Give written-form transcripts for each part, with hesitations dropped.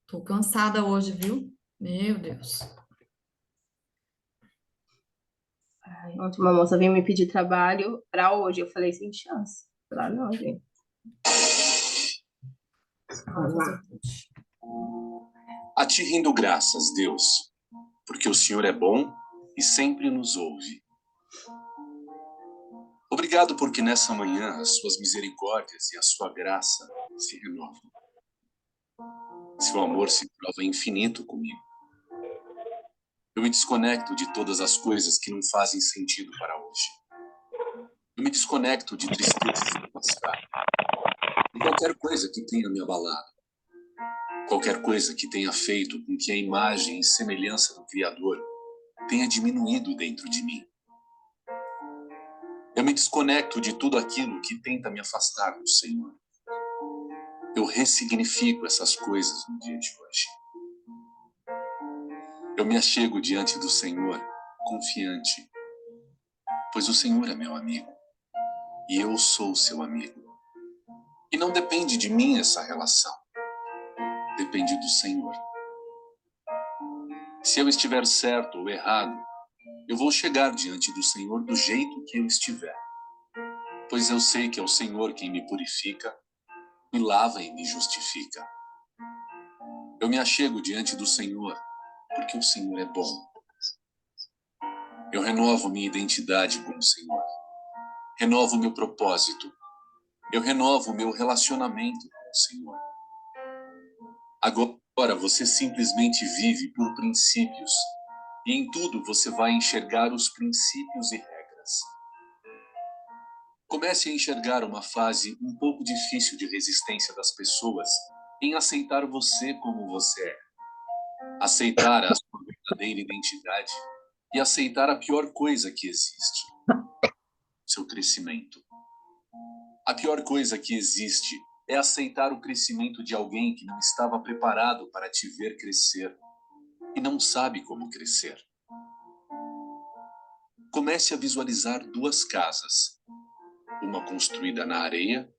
Tô cansada hoje, viu? Meu Deus. Ai, ontem uma moça veio me pedir trabalho pra hoje. Eu falei, sem chance. Lá não, gente. Vamos fazer o push. A ti rendo graças, Deus, porque o Senhor é bom e sempre nos ouve. Obrigado porque nessa manhã as suas misericórdias e a sua graça se renovam. Seu amor se prova infinito comigo. Eu me desconecto de todas as coisas que não fazem sentido para hoje. Eu me desconecto de tristezas do passado. De qualquer coisa que tenha me abalado. Qualquer coisa que tenha feito com que a imagem e semelhança do Criador tenha diminuído dentro de mim. Eu me desconecto de tudo aquilo que tenta me afastar do Senhor. Eu ressignifico essas coisas no dia de hoje. Eu me achego diante do Senhor, confiante, pois o Senhor é meu amigo, e eu sou seu amigo. E não depende de mim essa relação, depende do Senhor. Se eu estiver certo ou errado, eu vou chegar diante do Senhor do jeito que eu estiver, pois eu sei que é o Senhor quem me purifica, me lava e me justifica. Eu me achego diante do Senhor, porque o Senhor é bom. Eu renovo minha identidade com o Senhor. Renovo meu propósito. Eu renovo meu relacionamento com o Senhor. Agora você simplesmente vive por princípios. E em tudo você vai enxergar os princípios e regras. Comece a enxergar uma fase um pouco difícil de resistência das pessoas em aceitar você como você é. Aceitar a sua verdadeira identidade e aceitar a pior coisa que existe. Seu crescimento. A pior coisa que existe é aceitar o crescimento de alguém que não estava preparado para te ver crescer e não sabe como crescer. Comece a visualizar duas casas, uma construída na areia,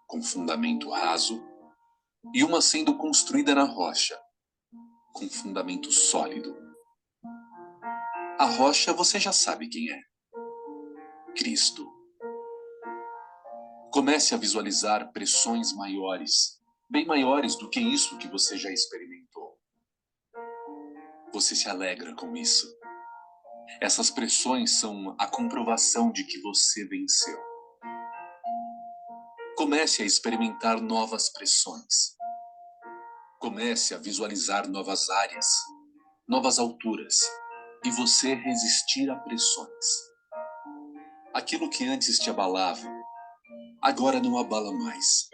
com fundamento raso, e uma sendo construída na rocha, com fundamento sólido. A rocha você já sabe quem é. Cristo. Comece a visualizar pressões maiores, bem maiores do que isso que você já experimentou. Você se alegra com isso. Essas pressões são a comprovação de que você venceu. Comece a experimentar novas pressões. Comece a visualizar novas áreas, novas alturas, e você resistir a pressões. Aquilo que antes te abalava, agora não abala mais,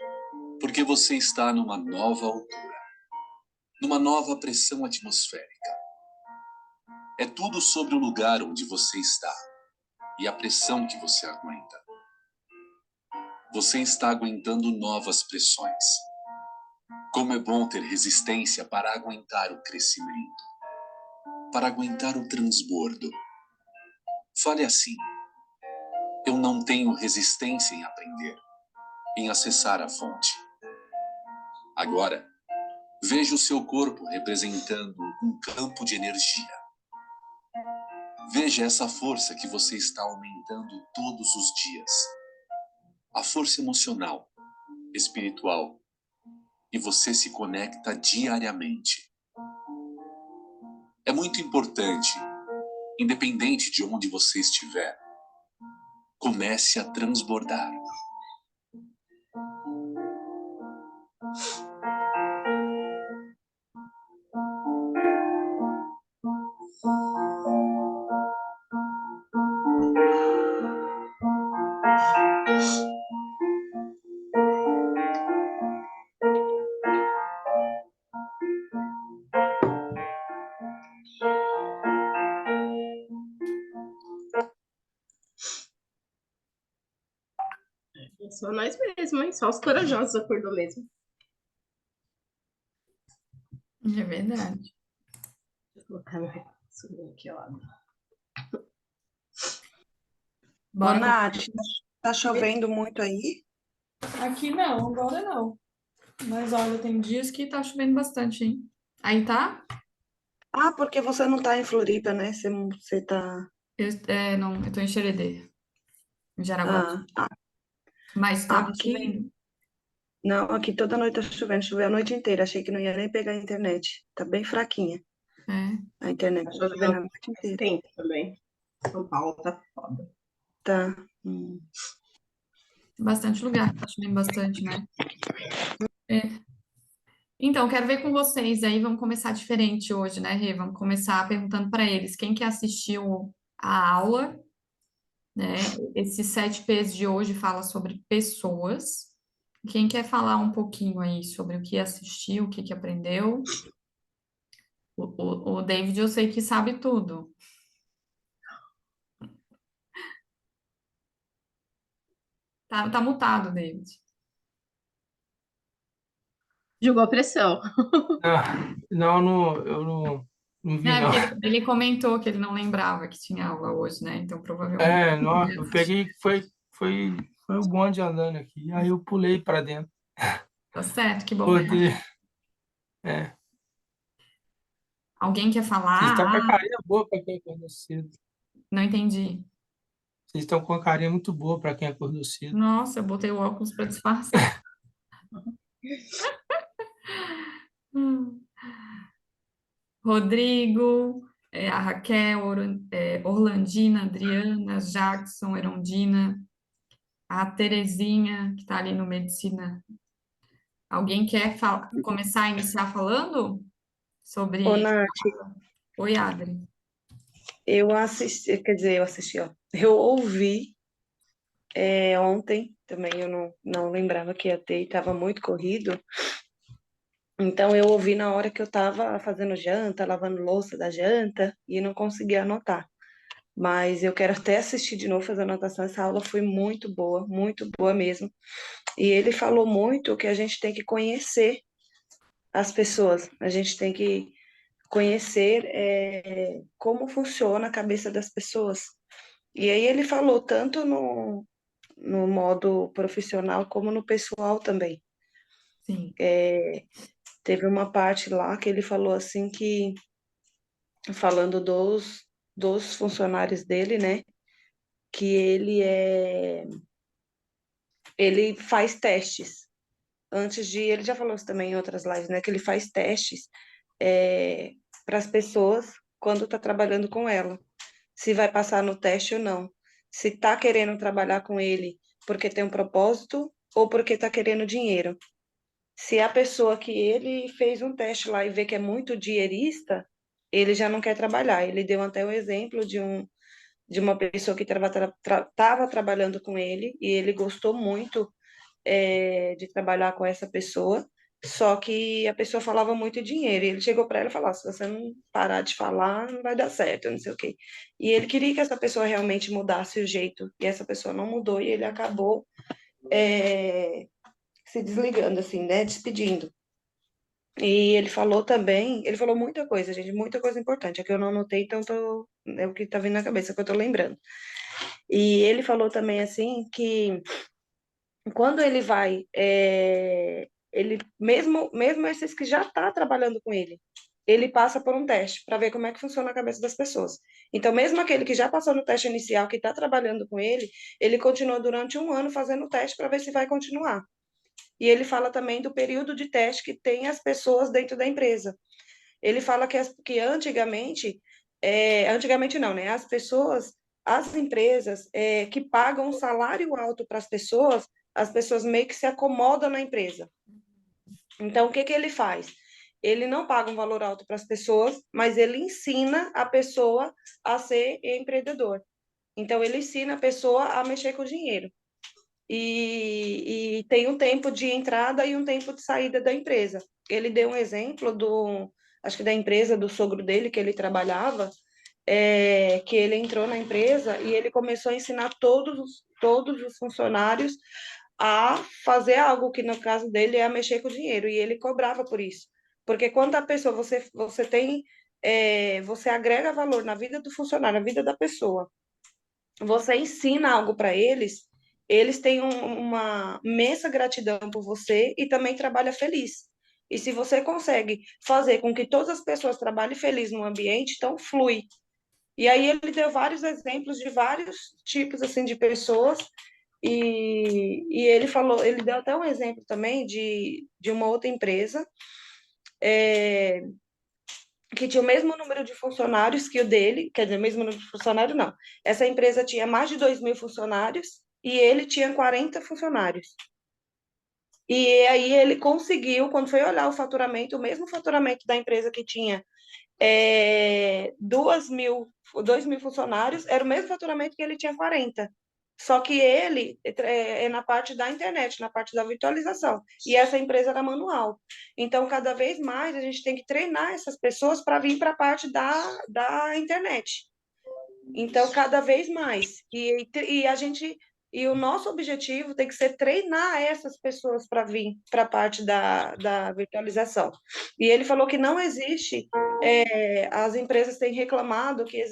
porque você está numa nova altura, numa nova pressão atmosférica. É tudo sobre o lugar onde você está e a pressão que você aguenta. Você está aguentando novas pressões. Como é bom ter resistência para aguentar o crescimento, para aguentar o transbordo. Fale assim: eu não tenho resistência em aprender, em acessar a fonte. Agora, veja o seu corpo representando um campo de energia. Veja essa força que você está aumentando todos os dias. A força emocional, espiritual, e você se conecta diariamente. É muito importante, independente de onde você estiver, comece a transbordar. É só nós mesmos, hein? Só os corajosos acordou mesmo. É verdade. Vou colocar meu recurso aqui ao lado. Ô, Bora. Nath, tá chovendo muito aí? Aqui não, agora não. Mas olha, tem dias que tá chovendo bastante, hein? Aí tá? Ah, porque você não tá em Floripa, né? Você tá. Não, eu tô em Xeredê, em Jaraguá. Ah, Mas tava aqui. chovendo. Não, aqui toda noite tá chovendo, choveu a noite inteira. Achei que não ia nem pegar a internet. Tá bem fraquinha É, a internet, Tá tá chovendo chovendo a noite faz inteira. tempo também. São Paulo tá foda. Tá. bastante lugar que tá chovendo bastante, né? É. Então, quero ver com vocês aí. Vamos começar diferente hoje, né, Rê? Vamos começar perguntando para eles quem que assistiu a aula, né? Esses 7 P's de hoje fala sobre pessoas. Quem quer falar um pouquinho aí sobre o que assistiu, o que que aprendeu? O David, eu sei que sabe tudo. Tá mutado, David. Jogou pressão. Eu não Não, vi, é não. porque ele comentou que ele não lembrava que tinha aula hoje, né? Então, provavelmente, Não, ele eu assistiu. peguei, foi o bonde andando aqui, aí eu pulei para dentro. Tá certo, que bom. Poder, é, Alguém quer vocês falar? estão com a Ah, carinha boa para quem acordou cedo. não entendi. Vocês estão com a carinha muito boa para quem acordou cedo. Nossa, eu botei o óculos para disfarçar. Hum. Rodrigo, a Raquel, Orlandina, Adriana, Jackson, Erondina, a Terezinha, que está ali no Medicina. Alguém quer começar a iniciar falando Ô, sobre. Nath, Oi, Adri. eu assisti, quer dizer, eu assisti, ó. Eu ouvi ontem, também eu não lembrava que ia ter, e tava muito corrido. Então eu ouvi na hora que eu tava fazendo janta, lavando louça da janta, e não consegui anotar. Mas eu quero até assistir de novo, fazer anotação. Essa aula foi muito boa mesmo. E ele falou muito que a gente tem que conhecer as pessoas, a gente tem que conhecer como funciona a cabeça das pessoas. E aí ele falou tanto no modo profissional como no pessoal também. Sim, Teve uma parte lá que ele falou assim que, falando dos funcionários dele, né, que ele faz testes. Ele já falou isso também em outras lives, né, que ele faz testes para as pessoas quando está trabalhando com ela, se vai passar no teste ou não, se está querendo trabalhar com ele porque tem um propósito ou porque está querendo dinheiro. Se a pessoa que ele fez um teste lá e vê que é muito dinheirista, ele já não quer trabalhar. Ele deu até o exemplo de uma pessoa que estava trabalhando com ele e ele gostou muito de trabalhar com essa pessoa, só que a pessoa falava muito dinheiro. E ele chegou para ela e falou: "Ah, se você não parar de falar, não vai dar certo, não sei o quê." E ele queria que essa pessoa realmente mudasse o jeito, e essa pessoa não mudou, e ele acabou se desligando, assim, né? Despedindo. E ele falou muita coisa, gente, muita coisa importante. É que eu não anotei, então é o que tá vindo na cabeça, que eu tô lembrando. E ele falou também, assim, que quando ele vai, ele mesmo esses que já tá trabalhando com ele passa por um teste para ver como é que funciona a cabeça das pessoas. Então, mesmo aquele que já passou no teste inicial, que está trabalhando com ele continua durante um ano fazendo o teste para ver se vai continuar. E ele fala também do período de teste que tem as pessoas dentro da empresa. Ele fala que antigamente, antigamente não, né? As empresas que pagam um salário alto para as pessoas meio que se acomodam na empresa. Então, o que que ele faz? Ele não paga um valor alto para as pessoas, mas ele ensina a pessoa a ser empreendedor. Então, ele ensina a pessoa a mexer com o dinheiro. E tem um tempo de entrada e um tempo de saída da empresa. Ele deu um exemplo acho que da empresa do sogro dele, que ele trabalhava, que ele entrou na empresa e ele começou a ensinar todos os funcionários a fazer algo que, no caso dele, é a mexer com o dinheiro, e ele cobrava por isso. Porque quando a pessoa, você tem, você agrega valor na vida do funcionário, na vida da pessoa, você ensina algo para eles, eles têm uma imensa gratidão por você e também trabalha feliz. E se você consegue fazer com que todas as pessoas trabalhem felizes no ambiente, então flui. E aí ele deu vários exemplos de vários tipos assim de pessoas e ele falou, ele deu até um exemplo também de uma outra empresa é, que tinha o mesmo número de funcionários que o dele, quer dizer, o mesmo número de funcionários não. Essa empresa tinha mais de 2.000 funcionários e ele tinha 40 funcionários. E aí ele conseguiu, quando foi olhar o faturamento, o mesmo faturamento da empresa que tinha 2.000 funcionários, era o mesmo faturamento que ele tinha 40. Só que ele é na parte da internet, na parte da virtualização. E essa empresa era manual. Então, cada vez mais, a gente tem que treinar essas pessoas para vir para a parte da internet. Então, cada vez mais. E o nosso objetivo tem que ser treinar essas pessoas para vir para a parte da virtualização. E ele falou que não existe, as empresas têm reclamado que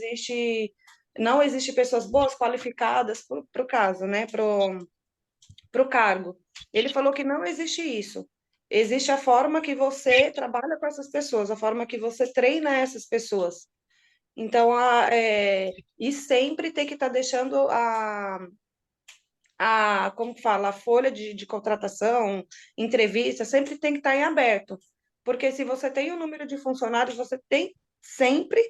não existe pessoas boas, qualificadas para o caso, né? Para o cargo. Ele falou que não existe isso. Existe a forma que você trabalha com essas pessoas, a forma que você treina essas pessoas. Então, e sempre tem que estar deixando como que fala, a folha de contratação, entrevista, sempre tem que estar em aberto. Porque se você tem um número de funcionários, você tem sempre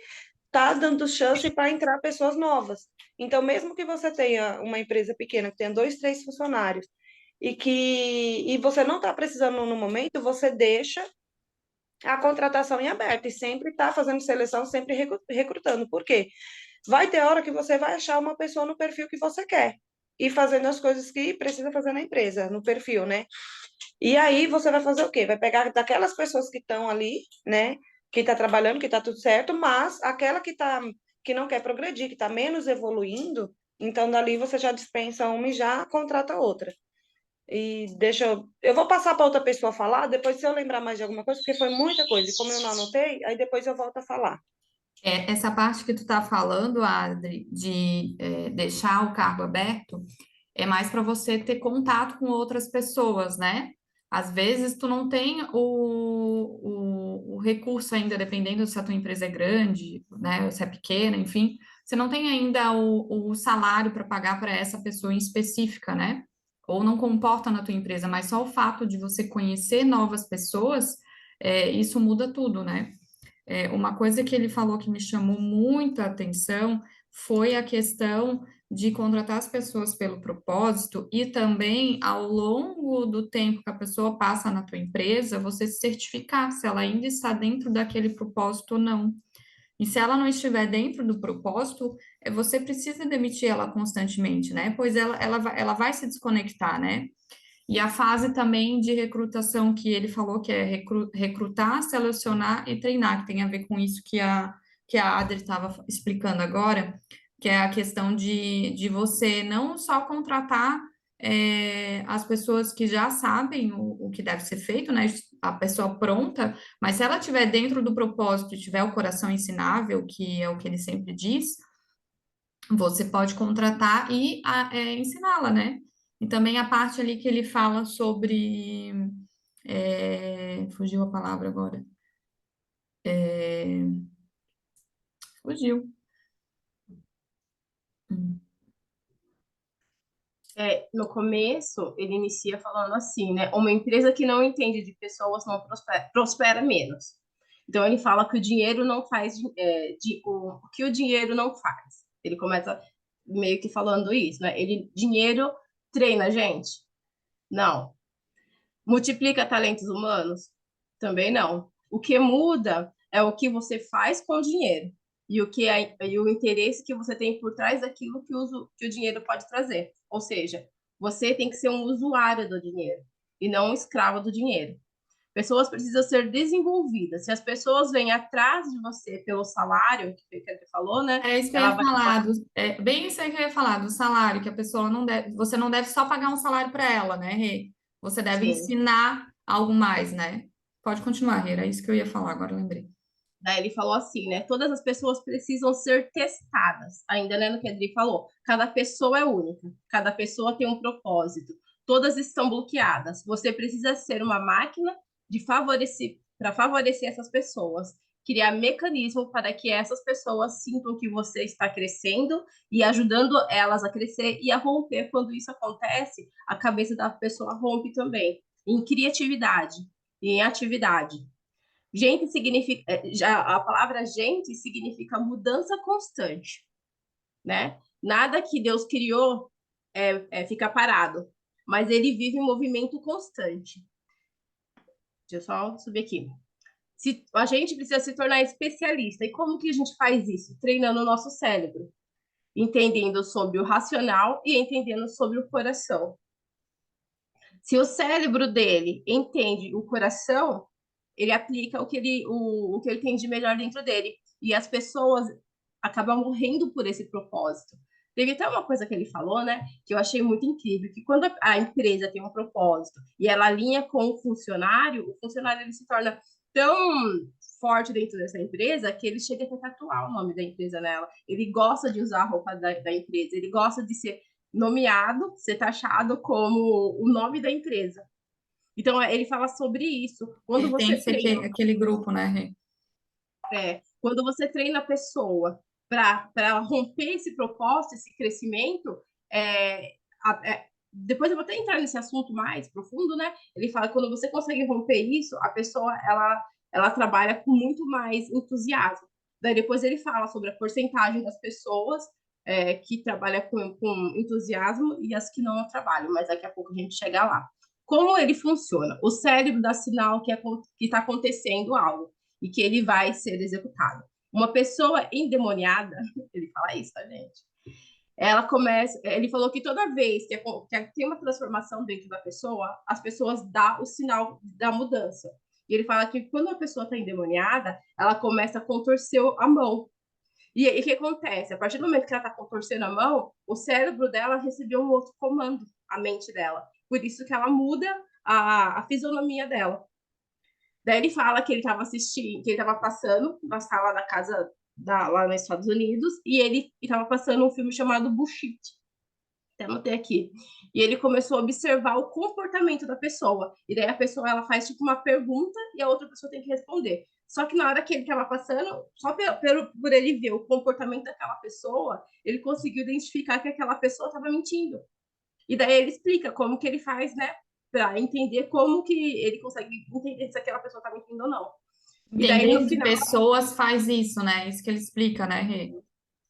estar dando chance para entrar pessoas novas. Então, mesmo que você tenha uma empresa pequena, que tenha 2, 3 funcionários, e você não está precisando no momento, você deixa a contratação em aberto e sempre está fazendo seleção, sempre recrutando. Por quê? Vai ter hora que você vai achar uma pessoa no perfil que você quer e fazendo as coisas que precisa fazer na empresa, no perfil, né? E aí você vai fazer o quê? Vai pegar daquelas pessoas que estão ali, né? Que está trabalhando, que está tudo certo, mas aquela que não quer progredir, que está menos evoluindo, então dali você já dispensa uma e já contrata outra. E eu vou passar para outra pessoa falar, depois se eu lembrar mais de alguma coisa, porque foi muita coisa, e como eu não anotei, aí depois eu volto a falar. Essa parte que tu tá falando, Adri, de deixar o cargo aberto, é mais para você ter contato com outras pessoas, né? Às vezes tu não tem o recurso ainda, dependendo se a tua empresa é grande, né? Ou se é pequena, enfim, você não tem ainda o salário para pagar para essa pessoa em específica, né? Ou não comporta na tua empresa, mas só o fato de você conhecer novas pessoas, isso muda tudo, né? Uma coisa que ele falou que me chamou muita atenção foi a questão de contratar as pessoas pelo propósito e também, ao longo do tempo que a pessoa passa na tua empresa, você se certificar se ela ainda está dentro daquele propósito ou não. E se ela não estiver dentro do propósito, você precisa demitir ela constantemente, né? Pois ela vai se desconectar, né? E a fase também de recrutação que ele falou que é recrutar, selecionar e treinar, que tem a ver com isso que a Adri estava explicando agora, que é a questão de você não só contratar as pessoas que já sabem o que deve ser feito, né? A pessoa pronta, mas se ela estiver dentro do propósito e tiver o coração ensinável, que é o que ele sempre diz, você pode contratar e ensiná-la, né? E também a parte ali que ele fala sobre. Fugiu a palavra agora. Fugiu. Hum. No começo, ele inicia falando assim, né? Uma empresa que não entende de pessoas não prospera menos. Então, ele fala que o dinheiro não faz, o que o dinheiro não faz. Ele começa meio que falando isso, né? Dinheiro treina a gente? Não. Multiplica talentos humanos? Também não. O que muda é o que você faz com o dinheiro e o interesse que você tem por trás daquilo que o dinheiro pode trazer. Ou seja, você tem que ser um usuário do dinheiro e não um escravo do dinheiro. Pessoas precisam ser desenvolvidas. Se as pessoas vêm atrás de você pelo salário, que ele falou, né? É isso que eu Ela ia vai. falar, bem isso aí que eu ia falar, do salário, que a pessoa não deve, você não deve só pagar um salário para ela, né, Rê? Você deve Sim. ensinar algo mais, né? Pode continuar, Rê, era isso que eu ia falar, agora eu lembrei. Daí ele falou assim, né? Todas as pessoas precisam ser testadas. Ainda, né, no que a Adri falou. Cada pessoa é única. Cada pessoa tem um propósito. Todas estão bloqueadas. Você precisa ser uma máquina de favorecer, para favorecer essas pessoas. Criar mecanismo para que essas pessoas sintam que você está crescendo e ajudando elas a crescer e a romper. Quando isso acontece, a cabeça da pessoa rompe também. Em criatividade, em atividade. Gente significa, já a palavra gente significa mudança constante, né? Nada que Deus criou fica parado, mas ele vive em movimento constante. Deixa eu só subir aqui. A gente precisa se tornar especialista. E como que a gente faz isso? Treinando o nosso cérebro, entendendo sobre o racional e entendendo sobre o coração. Se o cérebro dele entende o coração, ele aplica o que ele tem de melhor dentro dele. E as pessoas acabam morrendo por esse propósito. Teve até uma coisa que ele falou, né, que eu achei muito incrível, que quando a empresa tem um propósito e ela alinha com o funcionário ele se torna tão forte dentro dessa empresa que ele chega a tatuar o nome da empresa nela. Ele gosta de usar a roupa da empresa, ele gosta de ser nomeado, ser taxado como o nome da empresa. Então, ele fala sobre isso. Quando você Pertence treina, aquele grupo, né, Rê? quando você treina a pessoa para romper esse propósito, esse crescimento, depois eu vou até entrar nesse assunto mais profundo, né? Ele fala que quando você consegue romper isso, a pessoa ela trabalha com muito mais entusiasmo. Daí depois ele fala sobre a porcentagem das pessoas que trabalham com entusiasmo e as que não trabalham, mas daqui a pouco a gente chega lá. Como ele funciona? O cérebro dá sinal que está acontecendo algo e que ele vai ser executado. Uma pessoa endemoniada, ele fala isso, tá, gente? Ela começa, ele falou que toda vez que tem uma transformação dentro da pessoa, as pessoas dão o sinal da mudança. E ele fala que quando a pessoa está endemoniada, ela começa a contorcer a mão. E o que acontece? A partir do momento que ela está contorcendo a mão, o cérebro dela recebeu um outro comando, a mente dela. Por isso que ela muda a fisionomia dela. Daí ele fala que ele estava assistindo, que ele estava passando na sala da casa lá nos Estados Unidos e ele estava passando um filme chamado Bullshit. Até anotei aqui. E ele começou a observar o comportamento da pessoa. E daí a pessoa ela faz tipo uma pergunta e a outra pessoa tem que responder. Só que na hora que ele estava passando, só por ele ver o comportamento daquela pessoa, ele conseguiu identificar que aquela pessoa estava mentindo. E daí ele explica como que ele faz, né, para entender como que ele consegue entender se aquela pessoa está mentindo ou não. E daí no Entender de final, pessoas faz isso, né? Isso que ele explica, né, Rê?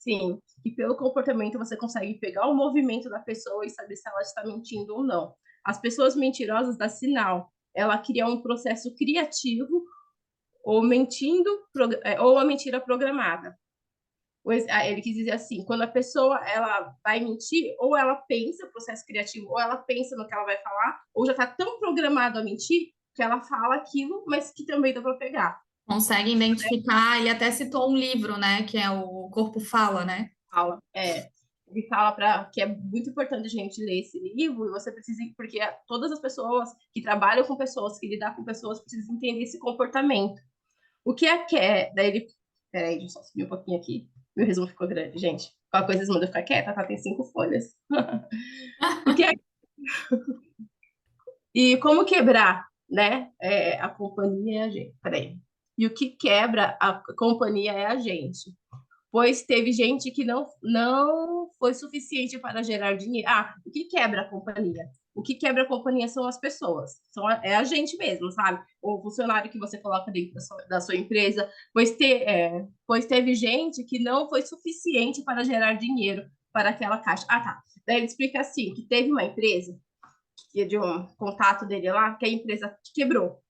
sim, que pelo comportamento você consegue pegar o movimento da pessoa e saber se ela está mentindo ou não. As pessoas mentirosas dão sinal. Ela cria um processo criativo ou ou a mentira programada. Ele quis dizer assim, quando a pessoa ela vai mentir, ou ela pensa o processo criativo, ou ela pensa no que ela vai falar, ou já está tão programado a mentir que ela fala aquilo, mas que também dá para pegar. Consegue identificar, ele até citou um livro, né, que é o Corpo Fala, né? Ele fala que é muito importante a gente ler esse livro, e você precisa, porque todas as pessoas que trabalham com pessoas, que lidam com pessoas, precisam entender esse comportamento. O que é, daí ele, peraí, deixa eu só subir um pouquinho aqui, meu resumo ficou grande, gente. Qualquer coisa vocês mandam ficar quieta, tá? Tem 5 folhas. O que é... E como quebrar, né? A companhia é a gente. Peraí. E o que quebra a companhia é a gente. Pois teve gente que não foi suficiente para gerar dinheiro. O que quebra a companhia? O que quebra a companhia são as pessoas, é a gente mesmo, sabe? O funcionário que você coloca dentro da sua empresa, pois teve gente que não foi suficiente para gerar dinheiro para aquela caixa. Tá. Daí ele explica assim, que teve uma empresa, que de um contato dele lá, que a empresa quebrou.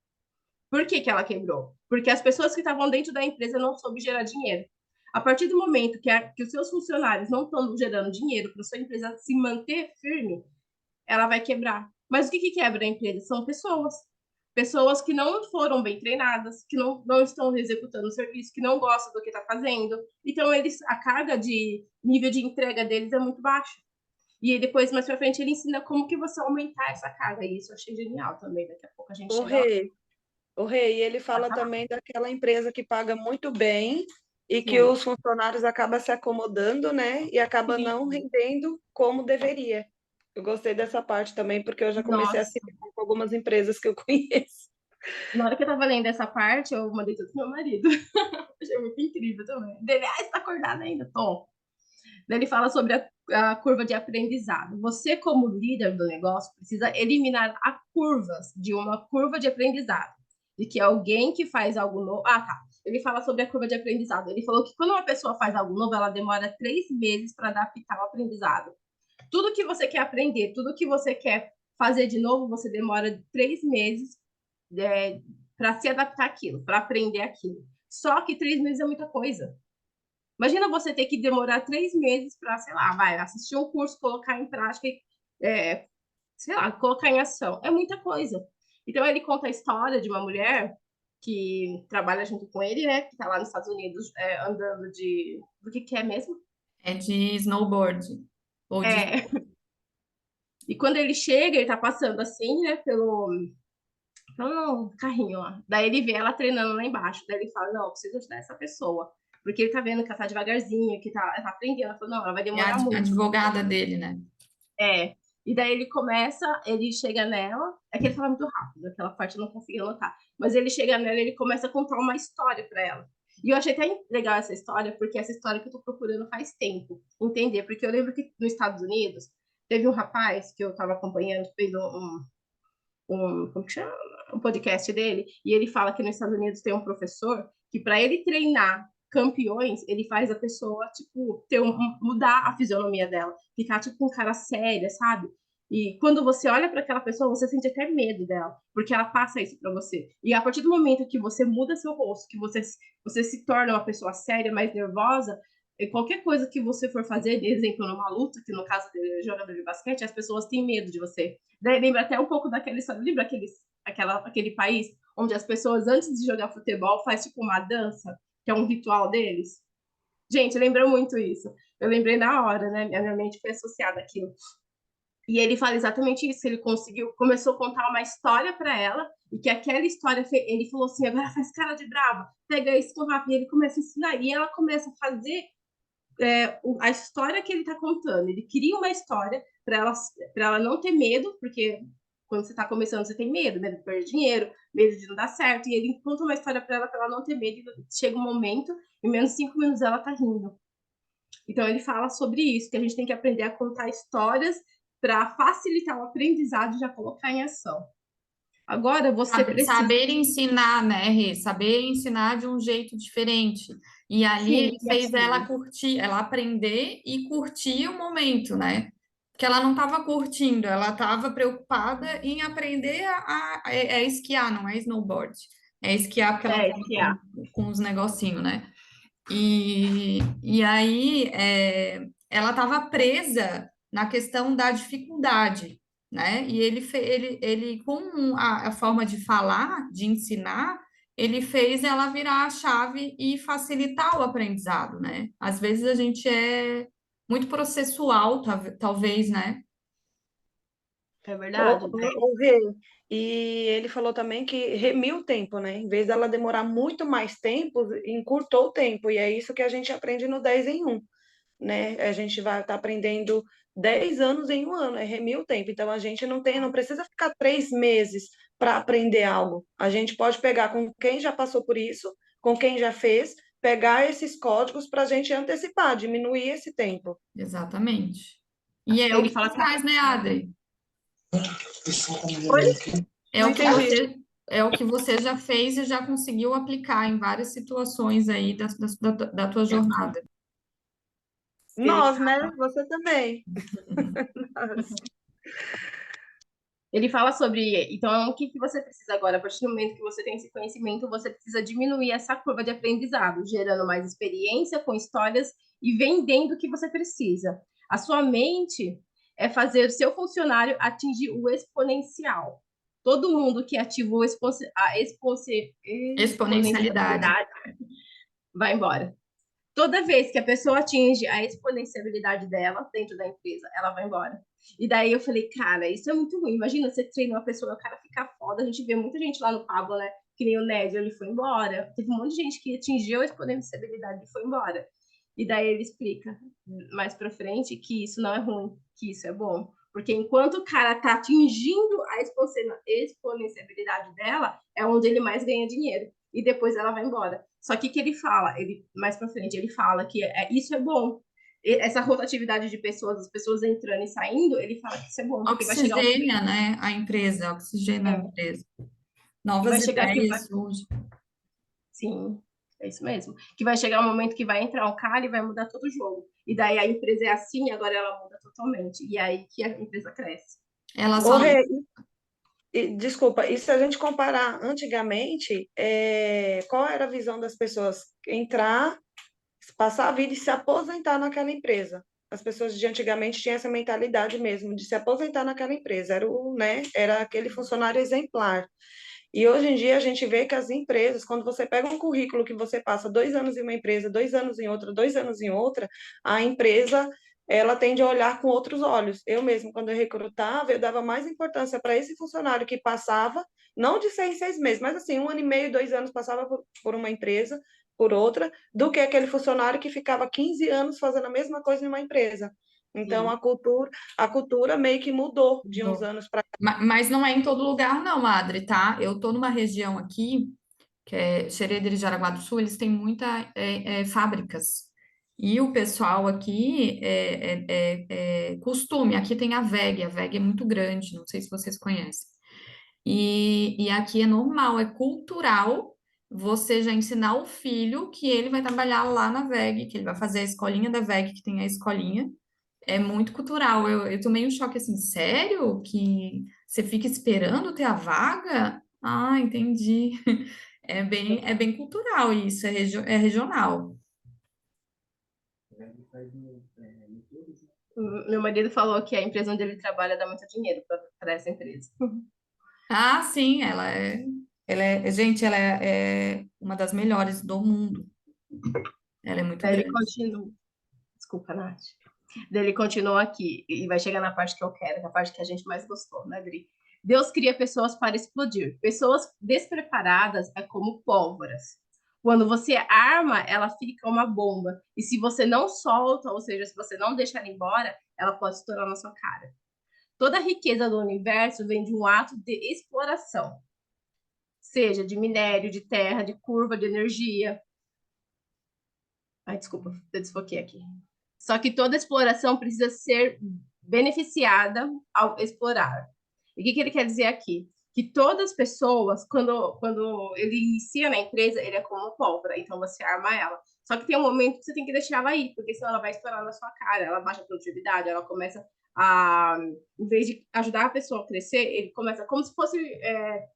Por que ela quebrou? Porque as pessoas que estavam dentro da empresa não soube gerar dinheiro. A partir do momento que os seus funcionários não estão gerando dinheiro para a sua empresa se manter firme, ela vai quebrar. Mas o que quebra a empresa? São pessoas. Pessoas que não foram bem treinadas, que não estão executando o serviço, que não gostam do que está fazendo. Então, a carga de nível de entrega deles é muito baixa. E depois, mais para frente, ele ensina como que você aumentar essa carga. E isso eu achei genial também. Daqui a pouco a gente chega lá. O Rei, ele Pode fala falar. também daquela empresa que paga muito bem e que Sim, os funcionários acabam se acomodando, né? E acaba não sim. rendendo como deveria. Eu gostei dessa parte também, porque eu já comecei a Nossa. seguir com algumas empresas que eu conheço. Na hora que eu tava lendo essa parte, eu mandei tudo pro meu marido. Achei muito incrível também. Dele, você tá acordado ainda? Tô. Daí ele fala sobre a curva de aprendizado. Você, como líder do negócio, precisa eliminar a curvas de uma curva de aprendizado. De que alguém que faz algo novo. Ah, tá. Ele fala sobre a curva de aprendizado. Ele falou que quando uma pessoa faz algo novo, ela demora 3 meses para adaptar o aprendizado. Tudo que você quer aprender, tudo que você quer fazer de novo, você demora 3 meses para se adaptar àquilo, para aprender aquilo. Só que 3 meses é muita coisa. Imagina você ter que demorar 3 meses para, sei lá, vai assistir um curso, colocar em prática, sei lá, colocar em ação. É muita coisa. Então ele conta a história de uma mulher que trabalha junto com ele, né? Que está lá nos Estados Unidos andando de. Do que é mesmo? É de snowboard. Ou de. É. E quando ele chega, ele tá passando assim, né, pelo carrinho lá. Daí ele vê ela treinando lá embaixo. Daí ele fala: Não, eu preciso ajudar essa pessoa. Porque ele tá vendo que ela tá devagarzinho, que tá aprendendo. Ela falou: Não, ela vai É a demorar muito. advogada dele, né? É. E daí ele começa, ele chega nela. É que ele fala muito rápido, aquela parte eu não consegui anotar. Mas ele chega nela e ele começa a contar uma história pra ela. E eu achei até legal essa história, porque essa história que eu tô procurando faz tempo entender. Porque eu lembro que nos Estados Unidos teve um rapaz que eu tava acompanhando, fez como que chama? Um podcast dele, e ele fala que nos Estados Unidos tem um professor que para ele treinar campeões, ele faz a pessoa, tipo, mudar a fisionomia dela, ficar, tipo, um cara séria, sabe? E quando você olha para aquela pessoa, você sente até medo dela, porque ela passa isso para você. E a partir do momento que você muda seu rosto, que você se torna uma pessoa séria, mais nervosa, e qualquer coisa que você for fazer, exemplo, numa luta, que no caso dele é jogador de basquete, as pessoas têm medo de você. Daí lembra até um pouco daquele, lembra aquele país onde as pessoas antes de jogar futebol faz tipo uma dança, que é um ritual deles? Gente, lembra muito isso. Eu lembrei na hora, né? A minha mente foi associada àquilo. E ele fala exatamente isso, que ele começou a contar uma história para ela, e que aquela história, ele falou assim, agora faz cara de brava, pega isso com rápido, e ele começa a ensinar, e ela começa a fazer a história que ele está contando. Ele cria uma história para ela não ter medo, porque quando você está começando, você tem medo de perder dinheiro, medo de não dar certo. E ele conta uma história para ela não ter medo. E chega um momento, em menos de 5 minutos, ela está rindo. Então, ele fala sobre isso, que a gente tem que aprender a contar histórias para facilitar o aprendizado e já colocar em ação. Agora, você precisa. Saber ensinar, né, Rê? Saber ensinar de um jeito diferente. E ali Sim, ele fez ela criativo. curtir, ela aprender e curtir o momento, né? Porque ela não estava curtindo, ela estava preocupada em aprender a esquiar, não é snowboard. É esquiar porque ela estava Que é. com os negocinhos, né? E aí ela estava presa na questão da dificuldade, né? E ele com a forma de falar, de ensinar, ele fez ela virar a chave e facilitar o aprendizado, né? Às vezes a gente é muito processual, talvez, né? É verdade. O Rei, e ele falou também que remiu o tempo, né? Em vez dela demorar muito mais tempo, encurtou o tempo. E é isso que a gente aprende no 10 em 1, né? A gente vai estar aprendendo 10 anos em um ano, é remir o tempo. Então a gente não precisa ficar 3 meses para aprender algo. A gente pode pegar com quem já passou por isso, com quem já fez, pegar esses códigos para a gente antecipar, diminuir esse tempo. Exatamente. E é o Ele que fala você que faz, né, Adri? Oi? É Não o que entendi. você, é o que você já fez e já conseguiu aplicar em várias situações aí da tua jornada. Ele Nós, né? Você também. Ele fala sobre, então, o que você precisa agora? A partir do momento que você tem esse conhecimento, você precisa diminuir essa curva de aprendizado, gerando mais experiência com histórias e vendendo o que você precisa. A sua mente é fazer o seu funcionário atingir o exponencial. Todo mundo que ativa a Exponencialidade. exponencialidade vai embora. Toda vez que a pessoa atinge a exponencialidade dela dentro da empresa, ela vai embora. E daí eu falei, cara, isso é muito ruim. Imagina você treina uma pessoa e o cara fica foda. A gente vê muita gente lá no Pablo, né? que nem o Ned, ele foi embora. Teve um monte de gente que atingiu a exponenciabilidade e foi embora. E daí ele explica mais pra frente que isso não é ruim, que isso é bom. Porque enquanto o cara tá atingindo a exponenciabilidade dela, é onde ele mais ganha dinheiro. E depois ela vai embora. Só que ele fala, mais pra frente, ele fala que isso é bom. Essa rotatividade de pessoas, as pessoas entrando e saindo, ele fala que isso é bom, porque vai chegar um momento, Oxigênia, né? A empresa, oxigênia a empresa. que vai Novas chegar que vai, ideias surgem. sim, é isso mesmo. Que vai chegar um momento que vai entrar um cara e vai mudar todo o jogo. E daí a empresa é assim, agora ela muda totalmente. E é aí que a empresa cresce. Ela Ô, só. Rê, desculpa, e se a gente comparar antigamente, qual era a visão das pessoas? Entrar, passar a vida e se aposentar naquela empresa. As pessoas de antigamente tinham essa mentalidade mesmo de se aposentar naquela empresa. Era aquele funcionário exemplar. E hoje em dia a gente vê que as empresas, quando você pega um currículo que você passa 2 anos em uma empresa, 2 anos em outra, 2 anos em outra, a empresa ela tende a olhar com outros olhos. Eu mesmo, quando eu recrutava, eu dava mais importância para esse funcionário que passava, não de 6 em 6 meses, mas assim, 1 ano e meio, 2 anos passava por uma empresa, por outra, do que aquele funcionário que ficava 15 anos fazendo a mesma coisa em uma empresa. Então, Sim. a cultura meio que mudou de uns anos para. Mas não é em todo lugar, não, Adri, tá? Eu tô numa região aqui, que é Xereder e Jaraguá do Sul, eles têm muitas fábricas. E o pessoal aqui é costume. Aqui tem a VEG é muito grande, não sei se vocês conhecem. E aqui é normal, é cultural você já ensinar o filho que ele vai trabalhar lá na VEG, que ele vai fazer a escolinha da VEG, que tem a escolinha. É muito cultural. Eu tomei um choque assim, sério? Que você fica esperando ter a vaga? Ah, entendi. É bem cultural isso, é regional. Meu marido falou que a empresa onde ele trabalha dá muito dinheiro para essa empresa. Ah, sim, gente, ela é uma das melhores do mundo. Ela é muito Daí ele grande. continua. Desculpa, Nath. Daí ele continua aqui e vai chegar na parte que eu quero, que é a parte que a gente mais gostou, né, Adri? Deus cria pessoas para explodir. Pessoas despreparadas é como pólvoras. Quando você arma, ela fica uma bomba. E se você não solta, ou seja, se você não deixa ela embora, ela pode estourar na sua cara. Toda a riqueza do universo vem de um ato de exploração, seja de minério, de terra, de curva, de energia. Ai, desculpa, eu desfoquei aqui. Só que toda exploração precisa ser beneficiada ao explorar. E o que ele quer dizer aqui? Que todas as pessoas, quando ele inicia na empresa, ele é como pólvora, então você arma ela. Só que tem um momento que você tem que deixar ela ir, porque senão ela vai estourar na sua cara, ela baixa a produtividade, ela começa a, em vez de ajudar a pessoa a crescer, ele começa como se fosse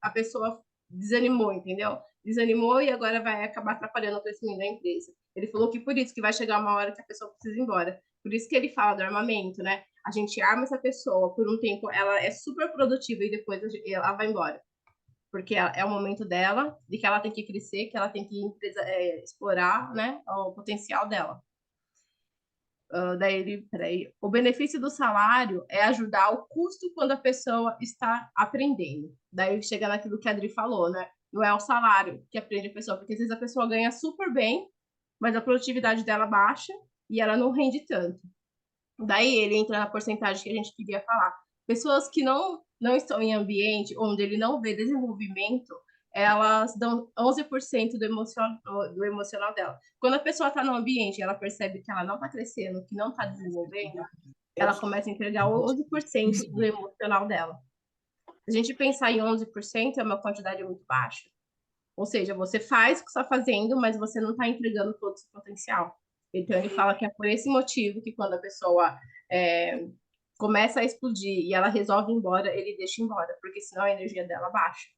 a pessoa desanimou, entendeu? Desanimou e agora vai acabar atrapalhando o crescimento da empresa. Ele falou que por isso que vai chegar uma hora que a pessoa precisa ir embora. Por isso que ele fala do armamento, né? A gente arma essa pessoa por um tempo, ela é super produtiva e depois ela vai embora. Porque é o momento dela, de que ela tem que crescer, que ela tem que explorar, né, o potencial dela. Peraí. O benefício do salário é ajudar o custo quando a pessoa está aprendendo. Daí chega naquilo que a Adri falou, né? Não é o salário que aprende a pessoa, porque às vezes a pessoa ganha super bem, mas a produtividade dela baixa e ela não rende tanto. Daí ele entra na porcentagem que a gente queria falar. Pessoas que não estão em ambiente onde ele não vê desenvolvimento, elas dão 11% do emocional dela. Quando a pessoa está no ambiente e ela percebe que ela não está crescendo, que não está desenvolvendo, ela começa a entregar 11% do emocional dela. Se a gente pensar em 11%, é uma quantidade muito baixa. Ou seja, você faz o que está fazendo, mas você não está entregando todo o seu potencial. Então, ele fala que é por esse motivo que quando a pessoa começa a explodir e ela resolve ir embora, ele deixa embora, porque senão a energia dela baixa.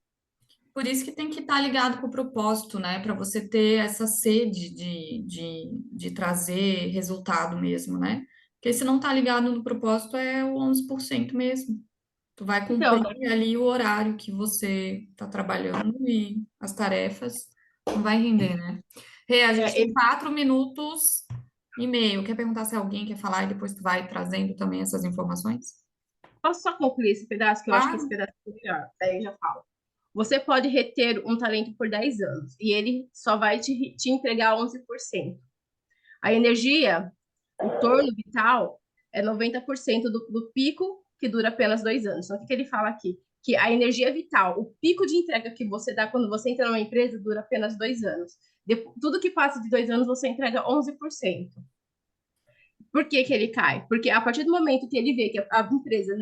Por isso que tem que estar ligado com o propósito, né? Para você ter essa sede de trazer resultado mesmo, né? Porque se não está ligado no propósito, é o 11% mesmo. Tu vai Então, cumprir ali o horário que você está trabalhando e as tarefas não vai render, né? Rê, a gente tem 4 minutos e meio. Quer perguntar se alguém quer falar e depois tu vai trazendo também essas informações? posso só concluir esse pedaço, que eu acho que esse Claro. pedaço é melhor, daí eu já falo. você pode reter um talento por 10 anos e ele só vai te entregar 11%. A energia, o torno vital, é 90% do pico, que dura apenas 2 anos. Então, o que ele fala aqui? Que a energia vital, o pico de entrega que você dá quando você entra numa empresa, dura apenas 2 anos. Tudo que passa de 2 anos, você entrega 11%. Por que que ele cai? Porque a partir do momento que ele vê que a empresa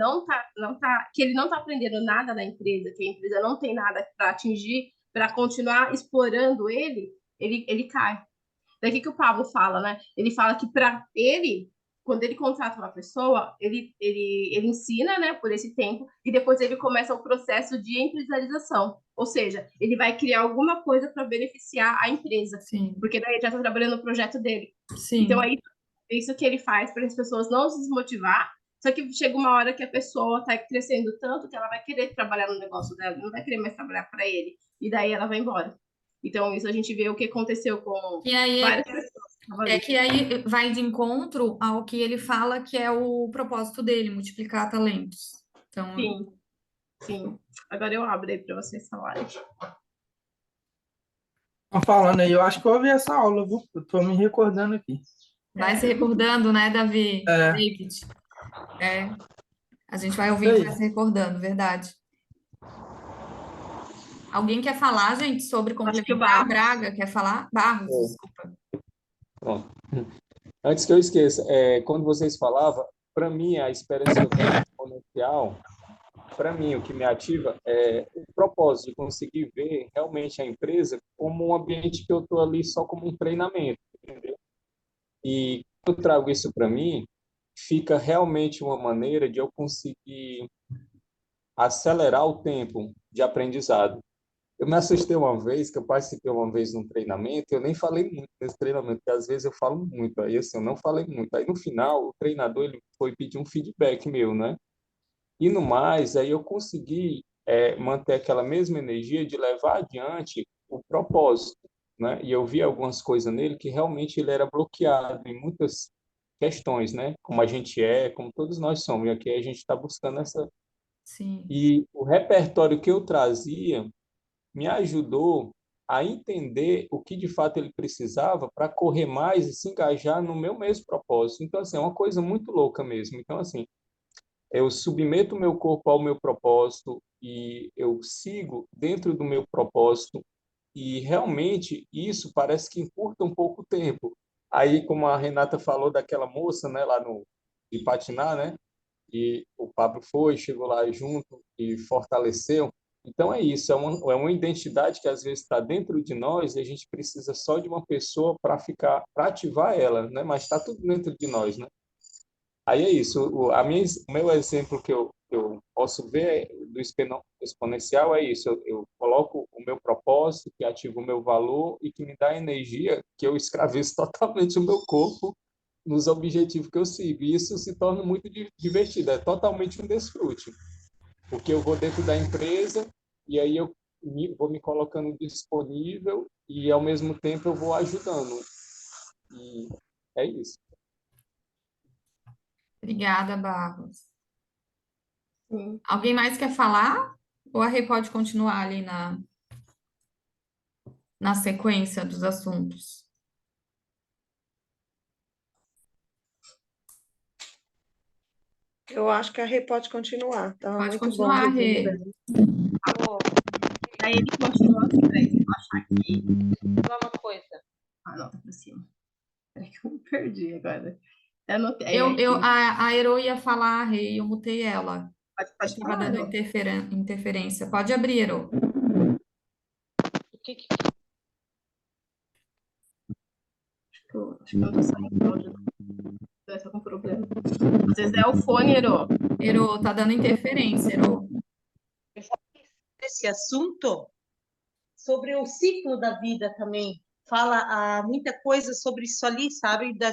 que ele não tá aprendendo nada na empresa, que a empresa não tem nada para atingir, para continuar explorando ele cai. Daí que o Pablo fala, né? Ele fala que para ele, quando ele contrata uma pessoa, ele ensina, né, por esse tempo, e depois ele começa o processo de empresarização. Ou seja, ele vai criar alguma coisa para beneficiar a empresa, Sim, porque daí ele já está trabalhando no projeto dele. sim, Então, é isso que ele faz para as pessoas não se desmotivar. Só que chega uma hora que a pessoa está crescendo tanto que ela vai querer trabalhar no negócio dela, não vai querer mais trabalhar para ele. E daí ela vai embora. Então, isso a gente vê o que aconteceu com e aí várias pessoas que estavam é ali. que aí vai de encontro ao que ele fala que é o propósito dele, multiplicar talentos. Então, Sim, sim. Agora eu abro aí para vocês falarem. Tô falando aí, eu acho que eu ouvi essa aula, viu? Eu tô me recordando aqui. vai se recordando, né, Davi? É, David? É, a gente vai isso ouvindo e vai aí. se recordando, verdade. Alguém quer falar, gente, sobre Acho que o complementar? Barros. Braga, quer falar? Barros, É, desculpa. pronto. Antes que eu esqueça, quando vocês falavam, para mim, a experiência exponencial, para mim, o que me ativa é o propósito de conseguir ver realmente a empresa como um ambiente que eu estou ali só como um treinamento, entendeu? E quando eu trago isso para mim, fica realmente uma maneira de eu conseguir acelerar o tempo de aprendizado. Eu me assustei uma vez, que eu participei uma vez num treinamento, eu nem falei muito nesse treinamento, porque às vezes eu falo muito, aí assim, eu não falei muito. Aí no final, o treinador ele foi pedir um feedback meu, né? E no mais, aí eu consegui manter aquela mesma energia de levar adiante o propósito, né? E eu vi algumas coisas nele que realmente ele era bloqueado em muitas questões, né? Como a gente é, como todos nós somos, e aqui a gente está buscando essa. Sim, E o repertório que eu trazia me ajudou a entender o que de fato ele precisava para correr mais e se engajar no meu mesmo propósito. Então, assim, é uma coisa muito louca mesmo. Então, assim, eu submeto o meu corpo ao meu propósito e eu sigo dentro do meu propósito e realmente isso parece que encurta um pouco o tempo. Aí, como a Renata falou daquela moça, né, lá no de patinar, né? E o Pablo foi, chegou lá junto e fortaleceu. Então é isso, é uma identidade que às vezes está dentro de nós e a gente precisa só de uma pessoa para ativar ela, né? Mas está tudo dentro de nós, né? Aí é isso, o meu exemplo que eu posso ver do exponencial é isso, eu coloco o meu propósito, que ativa o meu valor e que me dá energia, que eu escravizo totalmente o meu corpo nos objetivos que eu sigo. E isso se torna muito divertido, é totalmente um desfrute, porque eu vou dentro da empresa e aí eu vou me colocando disponível e ao mesmo tempo eu vou ajudando. E é isso. obrigada, Barros. Sim. Alguém mais quer falar? Ou a Rê pode continuar ali na sequência dos assuntos? Eu acho que a Rê pode continuar. Tá Pode muito bom o continuar, resumo Rê. dela. Ó, daí ele continua assim, peraí, deixa eu achar aqui. Falar uma coisa. Ah, não, tá pra cima. Peraí que eu me perdi agora. Eu anotei Eu, aqui. a Ero ia falar, Rê, eu mutei ela. Pode Estava falar, dando Rô. interferência. Pode abrir, Ero. O que que Acho que eu não tô saindo áudio, não. Eu tô com problema. Às vezes é o fone, Herô. Ero, tá dando interferência, Ero. esse assunto sobre o ciclo da vida também fala muita coisa sobre isso ali, sabe? Da